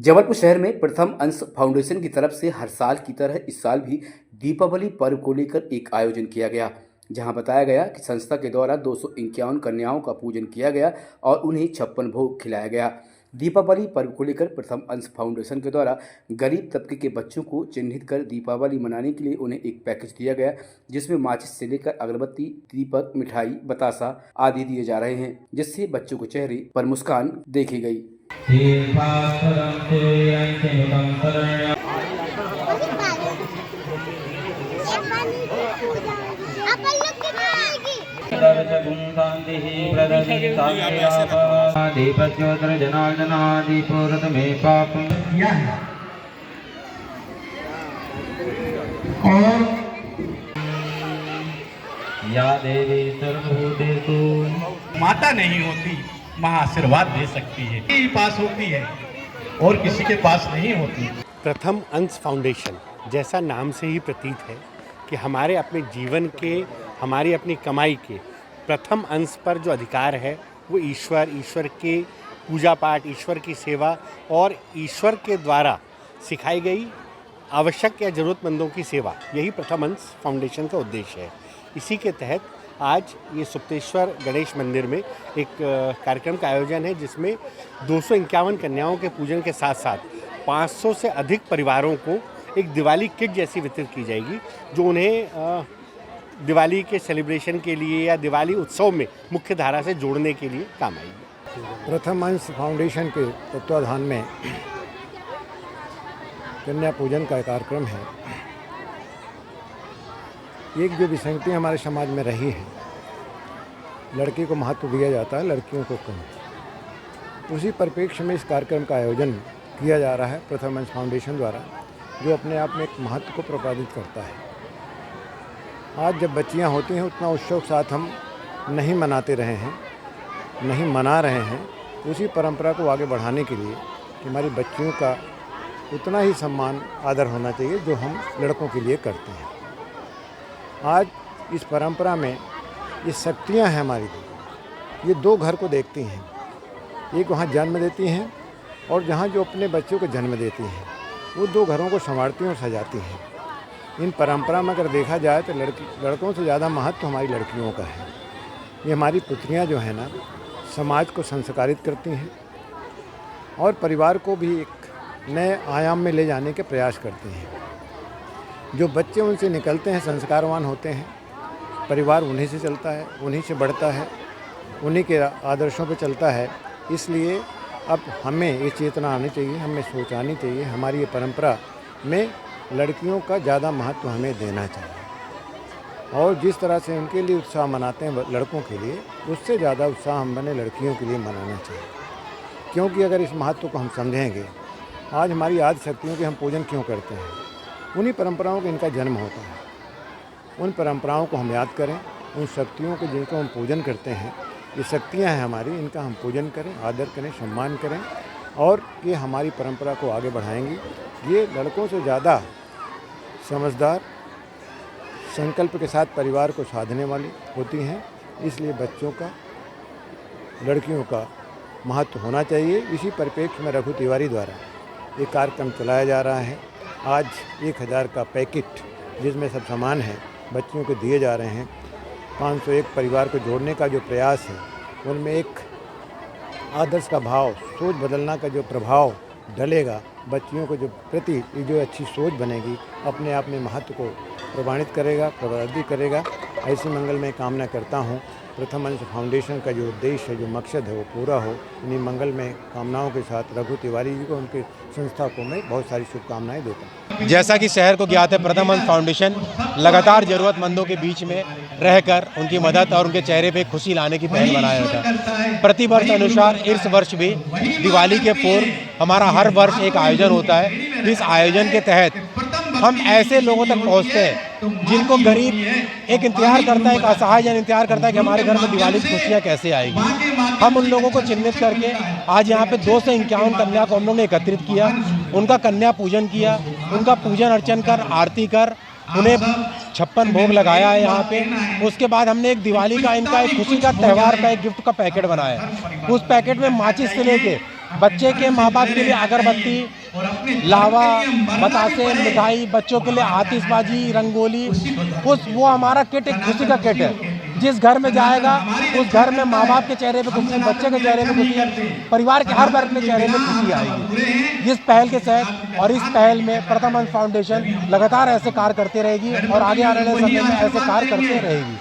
जबलपुर शहर में प्रथम अंश फाउंडेशन की तरफ से हर साल की तरह इस साल भी दीपावली पर्व को लेकर एक आयोजन किया गया, जहां बताया गया कि संस्था के द्वारा 251 कन्याओं का पूजन किया गया और उन्हें 56 भोग खिलाया गया। दीपावली पर्व को लेकर प्रथम अंश फाउंडेशन के द्वारा गरीब तबके के बच्चों को चिन्हित कर दीपावली मनाने के लिए उन्हें एक पैकेज दिया गया, जिसमें माचिस से लेकर अगरबत्ती, दीपक, मिठाई, बतासा आदि दिए जा रहे हैं, जिससे बच्चों के चेहरे पर मुस्कान देखी गई। या देवी सर्वभूतेषु माता नहीं होती, माँ आशीर्वाद दे सकती है, ही पास होती है और किसी के पास नहीं होती। प्रथम अंश फाउंडेशन जैसा नाम से ही प्रतीत है कि हमारे अपने जीवन के, हमारी अपनी कमाई के प्रथम अंश पर जो अधिकार है वो ईश्वर के पूजा पाठ, ईश्वर की सेवा और ईश्वर के द्वारा सिखाई गई आवश्यक या ज़रूरतमंदों की सेवा, यही प्रथम अंश फाउंडेशन का उद्देश्य है। इसी के तहत आज ये सुप्तेश्वर गणेश मंदिर में एक कार्यक्रम का आयोजन है, जिसमें 251 कन्याओं के पूजन के साथ साथ 500 से अधिक परिवारों को एक दिवाली किट जैसी वितरित की जाएगी, जो उन्हें दिवाली के सेलिब्रेशन के लिए या दिवाली उत्सव में मुख्य धारा से जोड़ने के लिए काम आएगी। प्रथम अंश फाउंडेशन के तत्वाधान में कन्या पूजन का कार्यक्रम है। एक जो विसंगति हमारे समाज में रही है, लड़की को महत्व दिया जाता है, लड़कियों को कम। उसी परिप्रेक्ष्य में इस कार्यक्रम का आयोजन किया जा रहा है प्रथम अंश फाउंडेशन द्वारा, जो अपने आप में एक महत्व को प्रतिपादित करता है। आज जब बच्चियां होती हैं उतना उत्सव के साथ हम नहीं मनाते रहे हैं, नहीं मना रहे हैं। उसी परंपरा को आगे बढ़ाने के लिए कि हमारी बच्चियों का उतना ही सम्मान, आदर होना चाहिए जो हम लड़कों के लिए करते हैं। आज इस परंपरा में ये शक्तियाँ हैं हमारी, ये दो घर को देखती हैं, एक वहाँ जन्म देती हैं और जहाँ जो अपने बच्चों को जन्म देती हैं, वो दो घरों को संवारती हैं और सजाती हैं। इन परंपरा में अगर देखा जाए तो लड़कों से ज़्यादा महत्व हमारी लड़कियों का है। ये हमारी पुत्रियाँ जो है ना, समाज को संस्कारित करती हैं और परिवार को भी एक नए आयाम में ले जाने के प्रयास करती हैं। जो बच्चे उनसे निकलते हैं संस्कारवान होते हैं, परिवार उन्हीं से चलता है, उन्हीं से बढ़ता है, उन्हीं के आदर्शों पर चलता है। इसलिए अब हमें ये चेतना आनी चाहिए, हमें सोच आनी चाहिए, हमारी ये परंपरा में लड़कियों का ज़्यादा महत्व हमें देना चाहिए। और जिस तरह से उनके लिए उत्साह मनाते हैं लड़कों के लिए, उससे ज़्यादा उत्साह हम बने लड़कियों के लिए मनाना चाहिए। क्योंकि अगर इस महत्व को हम समझेंगे, आज हमारी आदि शक्तियों के हम पूजन क्यों करते हैं, उन्हीं परंपराओं का इनका जन्म होता है। उन परंपराओं को हम याद करें, उन शक्तियों को जिनको हम पूजन करते हैं, ये शक्तियाँ हैं हमारी, इनका हम पूजन करें, आदर करें, सम्मान करें और ये हमारी परंपरा को आगे बढ़ाएंगी। ये लड़कों से ज़्यादा समझदार, संकल्प के साथ परिवार को साधने वाली होती हैं। इसलिए बच्चों का, लड़कियों का महत्व होना चाहिए। इसी परिप्रेक्ष्य में रघु तिवारी द्वारा एक कार्यक्रम चलाया जा रहा है। आज 1000 का पैकेट जिसमें सब सामान है बच्चियों को दिए जा रहे हैं। 501 परिवार को जोड़ने का जो प्रयास है, उनमें एक आदर्श का भाव, सोच बदलना का जो प्रभाव डलेगा, बच्चियों को जो प्रति जो अच्छी सोच बनेगी, अपने आप में महत्व को प्रमाणित करेगा, प्रवर्धित करेगा। ऐसी मंगलमय कामना करता हूँ। प्रथम अंश फाउंडेशन का जो उद्देश्य है, जो मकसद है, वो पूरा हो। इन्हीं मंगलमय कामनाओं के साथ रघु तिवारी जी को, उनके संस्था को मैं बहुत सारी शुभकामनाएं देता हूँ। जैसा कि शहर को ज्ञात है, प्रथम अंश फाउंडेशन लगातार ज़रूरतमंदों के बीच में रहकर उनकी मदद और उनके चेहरे पे खुशी लाने की पहल बनाया जाता है। प्रति वर्ष अनुसार इस वर्ष भी दिवाली के पूर्व हमारा हर वर्ष एक आयोजन होता है। इस आयोजन के तहत हम ऐसे लोगों तक पहुंचते हैं जिनको गरीब एक इंतजार करता है, एक असहाय जन इंतजार करता है कि हमारे घर में दिवाली की खुशियाँ कैसे आएगी। हम उन लोगों को चिन्हित करके आज यहाँ पे 251 कन्या को हम लोग ने एकत्रित किया, उनका कन्या पूजन किया, उनका पूजन अर्चन कर, आरती कर, उन्हें 56 भोग लगाया है यहाँ पे। उसके बाद हमने एक दिवाली का, इनका एक खुशी का त्यौहार का एक गिफ्ट का पैकेट बनाया। उस पैकेट में माचिस से लेके बच्चे के माँ बाप के लिए अगरबत्ती, लावा, बतासे, मिठाई, बच्चों के लिए आतिशबाजी, रंगोली, वो हमारा किट एक खुशी का किट है। जिस घर में जाएगा उस घर में माँ बाप के चेहरे पे खुशी, बच्चे के चेहरे पे खुशी, परिवार के हर वर्ग के चेहरे पे खुशी आएगी। इस पहल के तहत और इस पहल में प्रथम अंश फाउंडेशन लगातार ऐसे कार्य करते रहेगी और आगे आने वाले समय में ऐसे कार्य करते रहेगी।